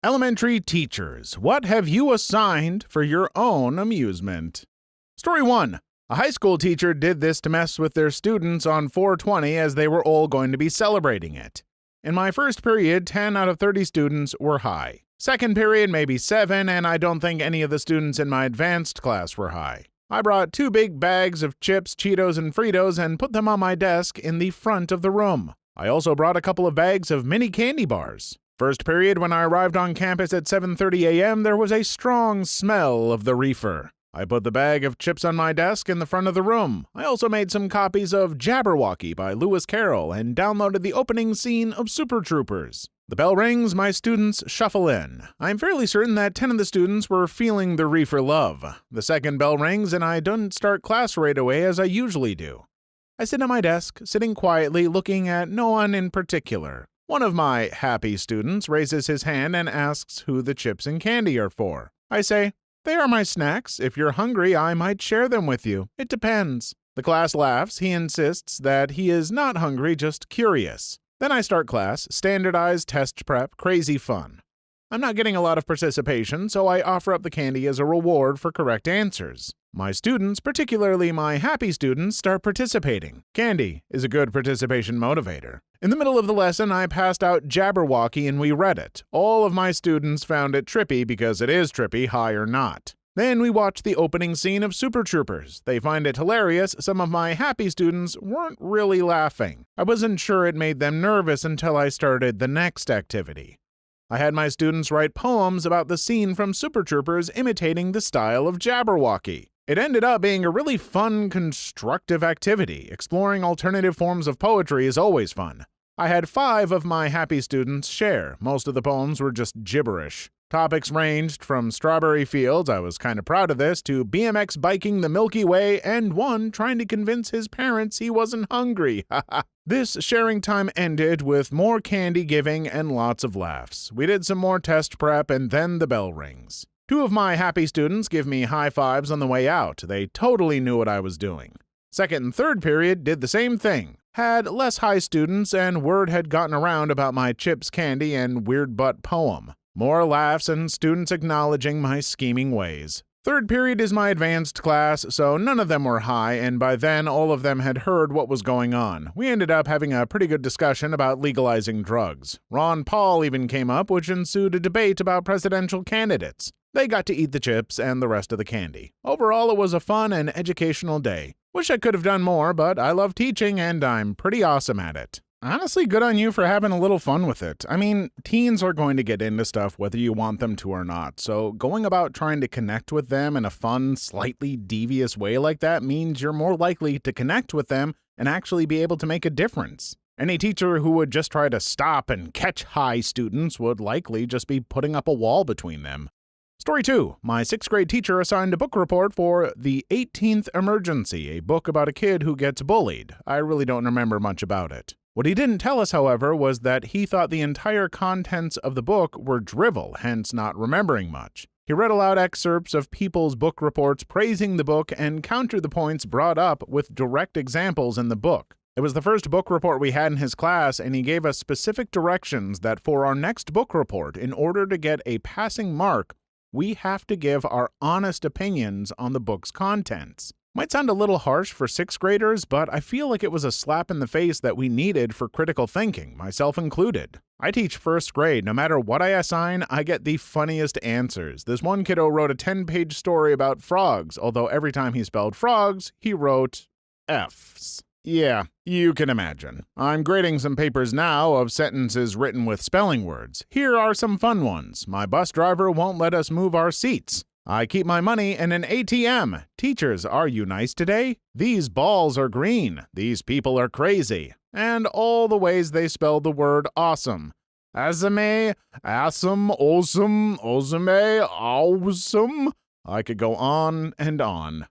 Elementary teachers, what have you assigned for your own amusement? Story 1. A high school teacher did this to mess with their students on 420 as they were all going to be celebrating it. In my first period, 10 out of 30 students were high. Second period, maybe 7, and I don't think any of the students in my advanced class were high. I brought 2 big bags of chips, Cheetos, and Fritos and put them on my desk in the front of the room. I also brought a couple of bags of mini candy bars. First period, when I arrived on campus at 7:30 a.m., there was a strong smell of the reefer. I put the bag of chips on my desk in the front of the room. I also made some copies of Jabberwocky by Lewis Carroll and downloaded the opening scene of Super Troopers. The bell rings, my students shuffle in. I'm fairly certain that 10 of the students were feeling the reefer love. The second bell rings and I don't start class right away as I usually do. I sit at my desk, sitting quietly, looking at no one in particular. One of my happy students raises his hand and asks who the chips and candy are for. I say, "They are my snacks. If you're hungry, I might share them with you. It depends." The class laughs. He insists that he is not hungry, just curious. Then I start class, standardized test prep, crazy fun. I'm not getting a lot of participation, so I offer up the candy as a reward for correct answers. My students, particularly my happy students, start participating. Candy is a good participation motivator. In the middle of the lesson, I passed out Jabberwocky and we read it. All of my students found it trippy because it is trippy, high or not. Then we watched the opening scene of Super Troopers. They find it hilarious. Some of my happy students weren't really laughing. I wasn't sure it made them nervous until I started the next activity. I had my students write poems about the scene from Super Troopers imitating the style of Jabberwocky. It ended up being a really fun, constructive activity. Exploring alternative forms of poetry is always fun. I had 5 of my happy students share. Most of the poems were just gibberish. Topics ranged from strawberry fields, I was kind of proud of this, to BMX biking the Milky Way, and one trying to convince his parents he wasn't hungry. This sharing time ended with more candy giving and lots of laughs. We did some more test prep and then the bell rings. 2 of my happy students give me high fives on the way out. They totally knew what I was doing. Second and third period did the same thing. Had less high students and word had gotten around about my chips, candy, and weird butt poem. More laughs and students acknowledging my scheming ways. Third period is my advanced class, so none of them were high, and by then all of them had heard what was going on. We ended up having a pretty good discussion about legalizing drugs. Ron Paul even came up, which ensued a debate about presidential candidates. They got to eat the chips and the rest of the candy. Overall, it was a fun and educational day. Wish I could have done more, but I love teaching and I'm pretty awesome at it. Honestly, good on you for having a little fun with it. I mean, teens are going to get into stuff whether you want them to or not, so going about trying to connect with them in a fun, slightly devious way like that means you're more likely to connect with them and actually be able to make a difference. Any teacher who would just try to stop and catch high students would likely just be putting up a wall between them. Story 2. My 6th grade teacher assigned a book report for The 18th Emergency, a book about a kid who gets bullied. I really don't remember much about it. What he didn't tell us, however, was that he thought the entire contents of the book were drivel, hence not remembering much. He read aloud excerpts of people's book reports praising the book and countered the points brought up with direct examples in the book. It was the first book report we had in his class, and he gave us specific directions that for our next book report, in order to get a passing mark, we have to give our honest opinions on the book's contents. Might sound a little harsh for 6th graders, but I feel like it was a slap in the face that we needed for critical thinking, myself included. I teach 1st grade. No matter what I assign, I get the funniest answers. This one kiddo wrote a 10-page story about frogs, although every time he spelled frogs, he wrote F's. Yeah, you can imagine. I'm grading some papers now of sentences written with spelling words. Here are some fun ones. My bus driver won't let us move our seats. I keep my money in an ATM. Teachers, are you nice today? These balls are green. These people are crazy. And all the ways they spell the word awesome. Azame, awesome, awesome, awesome. I could go on and on.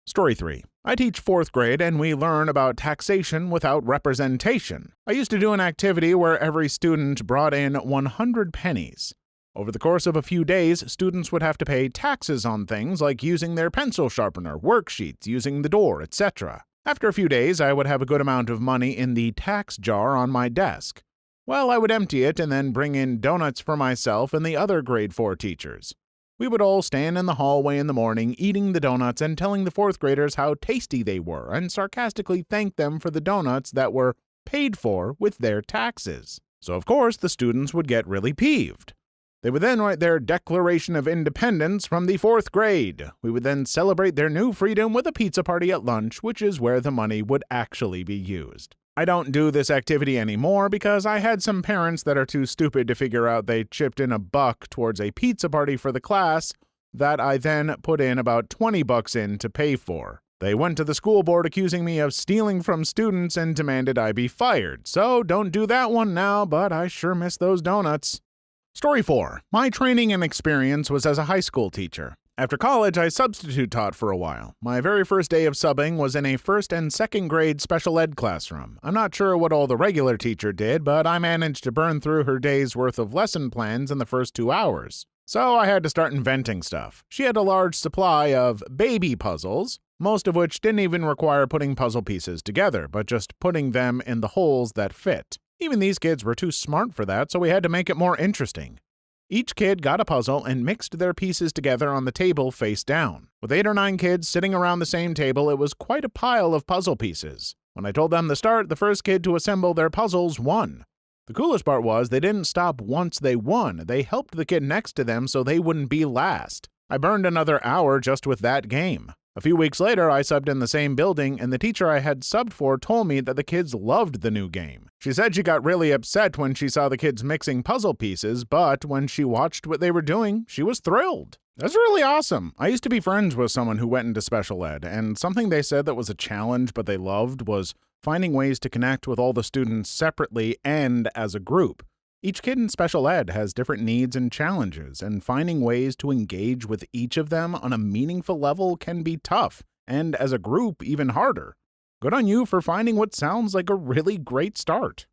Story 3. I teach 4th grade and we learn about taxation without representation. I used to do an activity where every student brought in 100 pennies. Over the course of a few days, students would have to pay taxes on things like using their pencil sharpener, worksheets, using the door, etc. After a few days, I would have a good amount of money in the tax jar on my desk. Well, I would empty it and then bring in donuts for myself and the other grade 4 teachers. We would all stand in the hallway in the morning eating the donuts and telling the 4th graders how tasty they were and sarcastically thank them for the donuts that were paid for with their taxes. So of course the students would get really peeved. They would then write their Declaration of Independence from the 4th grade. We would then celebrate their new freedom with a pizza party at lunch, which is where the money would actually be used. I don't do this activity anymore because I had some parents that are too stupid to figure out they chipped in $1 towards a pizza party for the class that I then put in about $20 in to pay for. They went to the school board accusing me of stealing from students and demanded I be fired. So don't do that one now, but I sure miss those donuts. Story 4. My training and experience was as a high school teacher. After college, I substitute taught for a while. My very first day of subbing was in a 1st and 2nd grade special ed classroom. I'm not sure what all the regular teacher did, but I managed to burn through her day's worth of lesson plans in the first 2 hours. So I had to start inventing stuff. She had a large supply of baby puzzles, most of which didn't even require putting puzzle pieces together, but just putting them in the holes that fit. Even these kids were too smart for that, so we had to make it more interesting. Each kid got a puzzle and mixed their pieces together on the table face down. With 8 or 9 kids sitting around the same table, it was quite a pile of puzzle pieces. When I told them to start, the first kid to assemble their puzzles won. The coolest part was they didn't stop once they won. They helped the kid next to them so they wouldn't be last. I burned another hour just with that game. A few weeks later, I subbed in the same building, and the teacher I had subbed for told me that the kids loved the new game. She said she got really upset when she saw the kids mixing puzzle pieces, but when she watched what they were doing, she was thrilled. That's really awesome. I used to be friends with someone who went into special ed, and something they said that was a challenge but they loved was finding ways to connect with all the students separately and as a group. Each kid in special ed has different needs and challenges, and finding ways to engage with each of them on a meaningful level can be tough, and as a group, even harder. Good on you for finding what sounds like a really great start.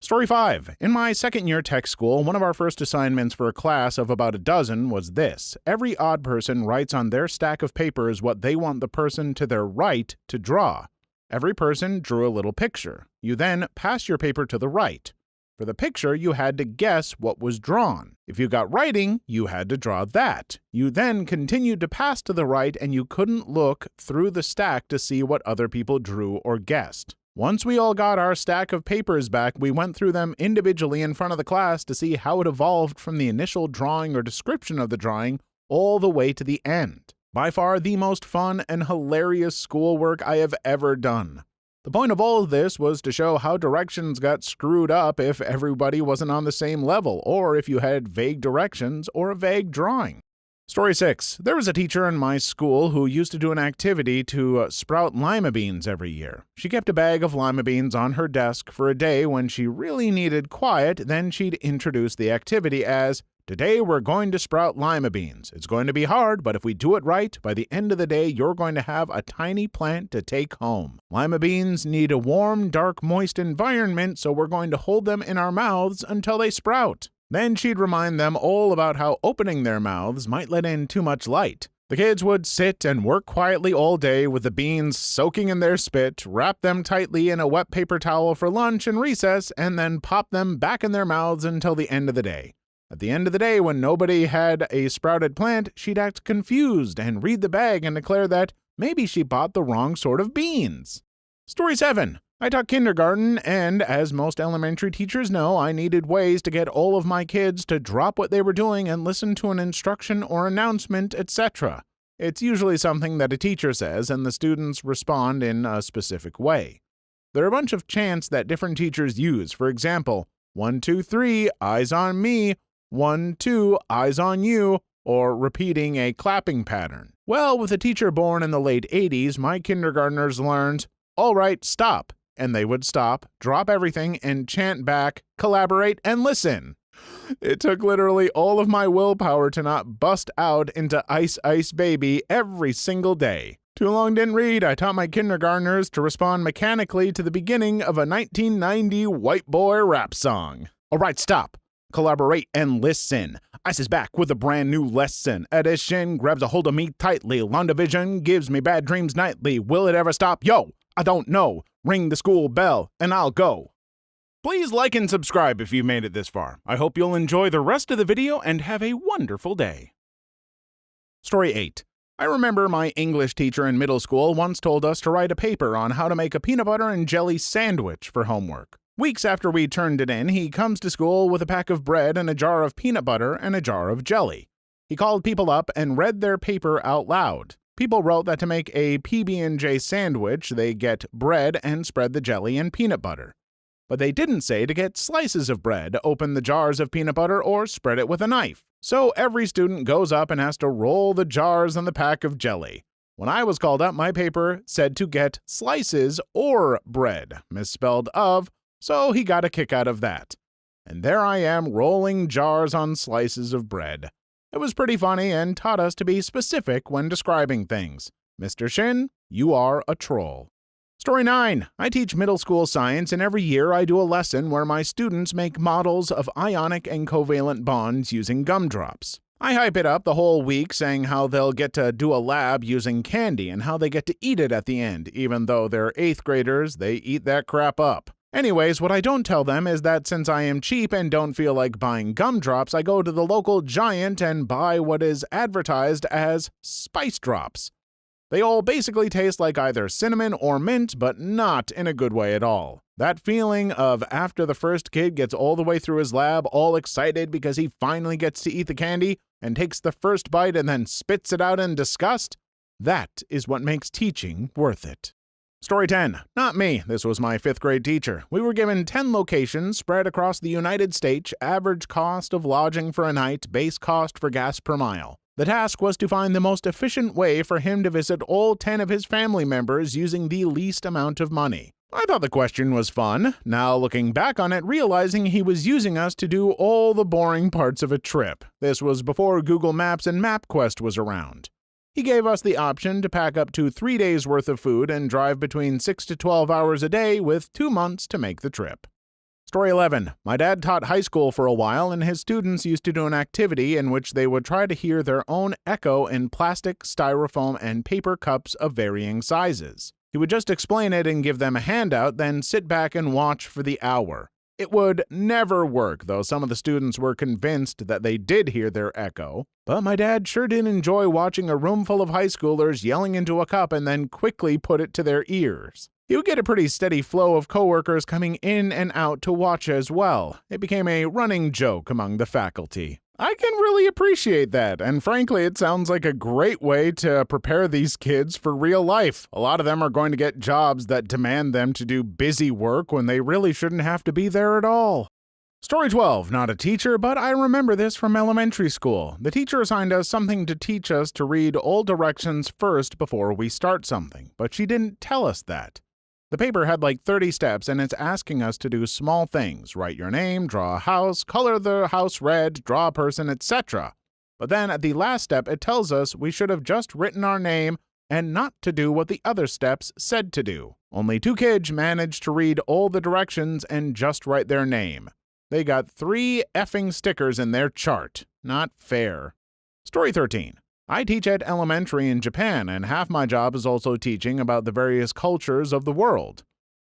Story 5. In my second-year tech school, one of our first assignments for a class of about a dozen was this. Every odd person writes on their stack of papers what they want the person to their right to draw. Every person drew a little picture. You then pass your paper to the right. For the picture, you had to guess what was drawn. If you got writing, you had to draw that. You then continued to pass to the right, and you couldn't look through the stack to see what other people drew or guessed. Once we all got our stack of papers back, we went through them individually in front of the class to see how it evolved from the initial drawing or description of the drawing all the way to the end. By far the most fun and hilarious schoolwork I have ever done. The point of all of this was to show how directions got screwed up if everybody wasn't on the same level, or if you had vague directions or a vague drawing. Story 6. There was a teacher in my school who used to do an activity to sprout lima beans every year. She kept a bag of lima beans on her desk for a day when she really needed quiet, then she'd introduce the activity as, "Today we're going to sprout lima beans. It's going to be hard, but if we do it right, by the end of the day you're going to have a tiny plant to take home. Lima beans need a warm, dark, moist environment, so we're going to hold them in our mouths until they sprout." Then she'd remind them all about how opening their mouths might let in too much light. The kids would sit and work quietly all day with the beans soaking in their spit, wrap them tightly in a wet paper towel for lunch and recess, and then pop them back in their mouths until the end of the day. At the end of the day, when nobody had a sprouted plant, she'd act confused and read the bag and declare that maybe she bought the wrong sort of beans. Story 7. I taught kindergarten, and as most elementary teachers know, I needed ways to get all of my kids to drop what they were doing and listen to an instruction or announcement, etc. It's usually something that a teacher says, and the students respond in a specific way. There are a bunch of chants that different teachers use. For example, 1, 2, 3, eyes on me, 1, 2, eyes on you, or repeating a clapping pattern. Well, with a teacher born in the late 80s, my kindergartners learned, "All right, stop." And they would stop, drop everything, and chant back, "Collaborate and listen." It took literally all of my willpower to not bust out into Ice Ice Baby every single day. Too long didn't read. I taught my kindergartners to respond mechanically to the beginning of a 1990 white boy rap song. "All right, stop. Collaborate and listen. Ice is back with a brand new lesson. Addition grabs a hold of me tightly. Long division gives me bad dreams nightly. Will it ever stop? Yo, I don't know. Ring the school bell and I'll go." Please like and subscribe if you've made it this far. I hope you'll enjoy the rest of the video and have a wonderful day. Story 8. I remember my English teacher in middle school once told us to write a paper on how to make a peanut butter and jelly sandwich for homework. Weeks after we turned it in, he comes to school with a pack of bread and a jar of peanut butter and a jar of jelly. He called people up and read their paper out loud. People wrote that to make a PB&J sandwich, they get bread and spread the jelly and peanut butter. But they didn't say to get slices of bread, open the jars of peanut butter, or spread it with a knife. So every student goes up and has to roll the jars and the pack of jelly. When I was called up, my paper said to get slices or bread, misspelled of, so he got a kick out of that. And there I am rolling jars on slices of bread. It was pretty funny and taught us to be specific when describing things. Mr. Shin, you are a troll. Story 9. I teach middle school science, and every year I do a lesson where my students make models of ionic and covalent bonds using gumdrops. I hype it up the whole week, saying how they'll get to do a lab using candy and how they get to eat it at the end. Even though they're 8th graders, they eat that crap up. Anyways, what I don't tell them is that since I am cheap and don't feel like buying gumdrops, I go to the local Giant and buy what is advertised as Spice Drops. They all basically taste like either cinnamon or mint, but not in a good way at all. That feeling of after the first kid gets all the way through his lab, all excited because he finally gets to eat the candy, and takes the first bite and then spits it out in disgust, that is what makes teaching worth it. Story 10. Not me. This was my 5th grade teacher. We were given 10 locations spread across the United States, average cost of lodging for a night, base cost for gas per mile. The task was to find the most efficient way for him to visit all 10 of his family members using the least amount of money. I thought the question was fun, now looking back on it, realizing he was using us to do all the boring parts of a trip. This was before Google Maps and MapQuest was around. He gave us the option to pack up to 3 days worth of food and drive between 6 to 12 hours a day with 2 months to make the trip. Story 11. My dad taught high school for a while, and his students used to do an activity in which they would try to hear their own echo in plastic, styrofoam, and paper cups of varying sizes. He would just explain it and give them a handout, then sit back and watch for the hour. It would never work, though some of the students were convinced that they did hear their echo. But my dad sure did enjoy watching a room full of high schoolers yelling into a cup and then quickly put it to their ears. He would get a pretty steady flow of coworkers coming in and out to watch as well. It became a running joke among the faculty. I can really appreciate that, and frankly, it sounds like a great way to prepare these kids for real life. A lot of them are going to get jobs that demand them to do busy work when they really shouldn't have to be there at all. Story 12. Not a teacher, but I remember this from elementary school. The teacher assigned us something to teach us to read all directions first before we start something, but she didn't tell us that. The paper had like 30 steps, and it's asking us to do small things. Write your name, draw a house, color the house red, draw a person, etc. But then at the last step, it tells us we should have just written our name and not to do what the other steps said to do. Only 2 kids managed to read all the directions and just write their name. They got 3 effing stickers in their chart. Not fair. Story 13. I teach at elementary in Japan, and half my job is also teaching about the various cultures of the world.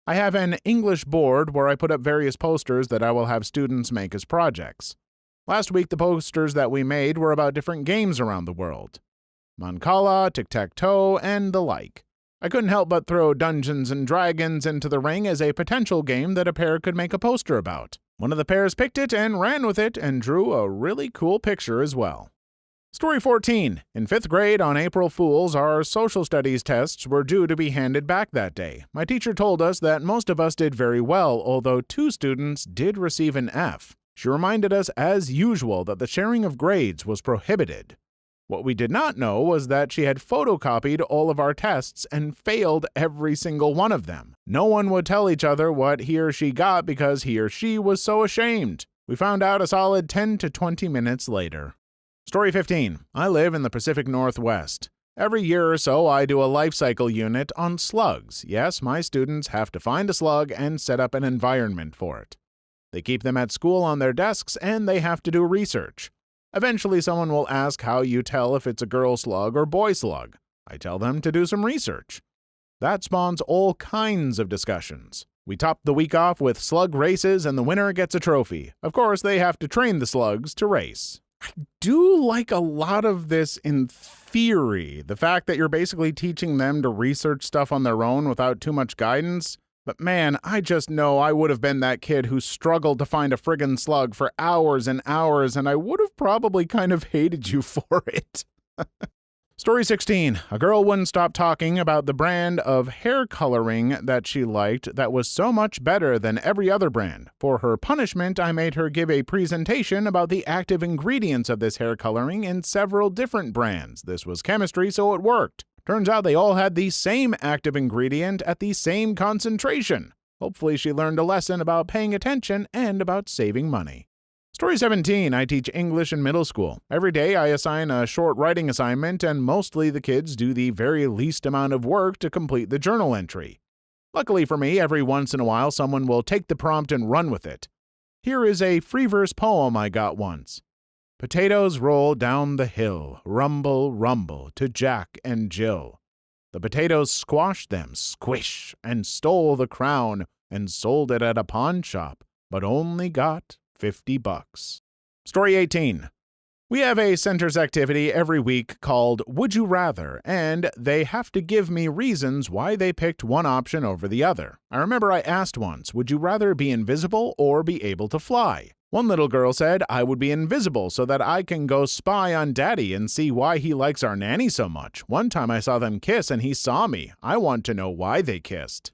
I have an English board where I put up various posters that I will have students make as projects. Last week, the posters that we made were about different games around the world. Mancala, tic-tac-toe, and the like. I couldn't help but throw Dungeons & Dragons into the ring as a potential game that a pair could make a poster about. One of the pairs picked it and ran with it and drew a really cool picture as well. Story 14. In 5th grade on April Fools, our social studies tests were due to be handed back that day. My teacher told us that most of us did very well, although 2 students did receive an F. She reminded us, as usual, that the sharing of grades was prohibited. What we did not know was that she had photocopied all of our tests and failed every single one of them. No one would tell each other what he or she got because he or she was so ashamed. We found out a solid 10 to 20 minutes later. Story 15. I live in the Pacific Northwest. Every year or so, I do a life cycle unit on slugs. Yes, my students have to find a slug and set up an environment for it. They keep them at school on their desks, and they have to do research. Eventually, someone will ask how you tell if it's a girl slug or boy slug. I tell them to do some research. That spawns all kinds of discussions. We top the week off with slug races and the winner gets a trophy. Of course, they have to train the slugs to race. I do like a lot of this in theory. The fact that you're basically teaching them to research stuff on their own without too much guidance. But man, I just know I would have been that kid who struggled to find a friggin' slug for hours and hours, and I would have probably kind of hated you for it. Story 16. A girl wouldn't stop talking about the brand of hair coloring that she liked that was so much better than every other brand. For her punishment, I made her give a presentation about the active ingredients of this hair coloring in several different brands. This was chemistry, so it worked. Turns out they all had the same active ingredient at the same concentration. Hopefully she learned a lesson about paying attention and about saving money. Story 17. I teach English in middle school. Every day I assign a short writing assignment, and mostly the kids do the very least amount of work to complete the journal entry. Luckily for me, every once in a while someone will take the prompt and run with it. Here is a free verse poem I got once. Potatoes roll down the hill, rumble, rumble, to Jack and Jill. The potatoes squashed them, squish, and stole the crown, and sold it at a pawn shop, but only got $50. Story 18. We have a center's activity every week called Would You Rather, and they have to give me reasons why they picked one option over the other. I remember I asked once, would you rather be invisible or be able to fly? One little girl said, I would be invisible so that I can go spy on Daddy and see why he likes our nanny so much. One time I saw them kiss and he saw me. I want to know why they kissed.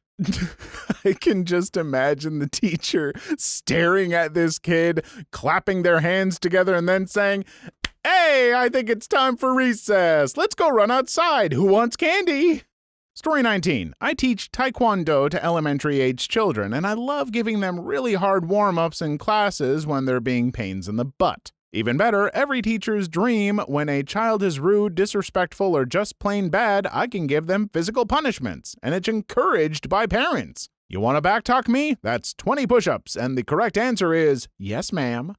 I can just imagine the teacher staring at this kid, clapping their hands together and then saying, Hey, I think it's time for recess. Let's go run outside. Who wants candy? Story 19. I teach Taekwondo to elementary-age children, and I love giving them really hard warm-ups in classes when they're being pains in the butt. Even better, every teacher's dream, when a child is rude, disrespectful, or just plain bad, I can give them physical punishments, and it's encouraged by parents. You want to backtalk me? That's 20 push-ups, and the correct answer is yes, ma'am.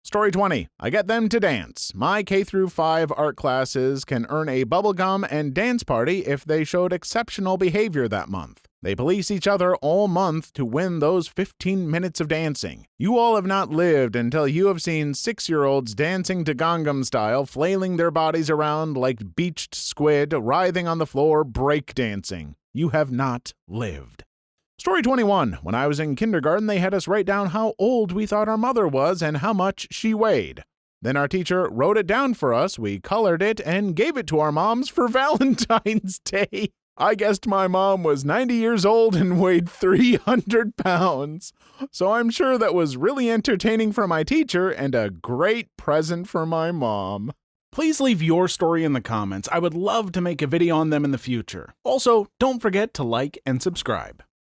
Story 20. I get them to dance. My K-5 art classes can earn a bubblegum and dance party if they showed exceptional behavior that month. They police each other all month to win those 15 minutes of dancing. You all have not lived until you have seen 6-year-olds dancing to Gangnam Style, flailing their bodies around like beached squid, writhing on the floor, breakdancing. You have not lived. Story 21. When I was in kindergarten, they had us write down how old we thought our mother was and how much she weighed. Then our teacher wrote it down for us, we colored it, and gave it to our moms for Valentine's Day. I guessed my mom was 90 years old and weighed 300 pounds. So I'm sure that was really entertaining for my teacher and a great present for my mom. Please leave your story in the comments. I would love to make a video on them in the future. Also, don't forget to like and subscribe.